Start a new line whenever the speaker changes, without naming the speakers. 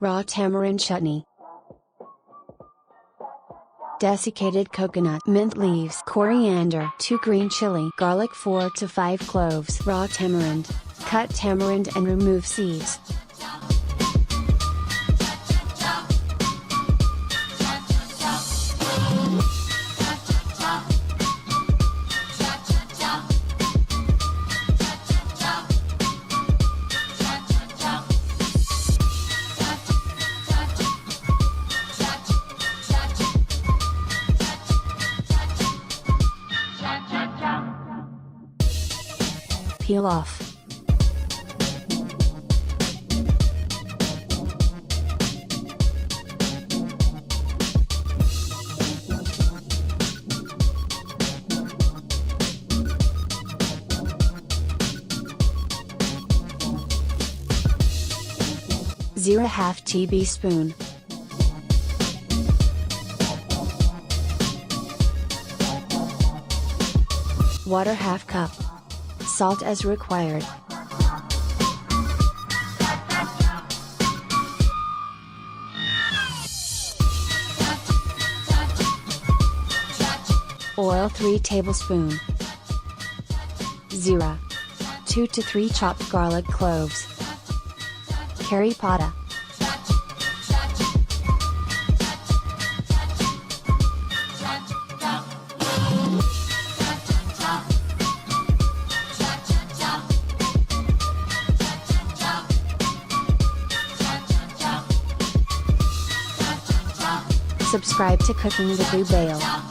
Raw tamarind chutney. Desiccated coconut, mint leaves, coriander, 2 green chili, garlic 4 to 5 cloves, raw tamarind. Cut tamarind and remove seeds. Peel off. Zero half teaspoon. Water half cup. Salt as required. Oil 3 tablespoons. 2 to 3 chopped garlic cloves. Curry powder. Subscribe to Cooking with Rubail.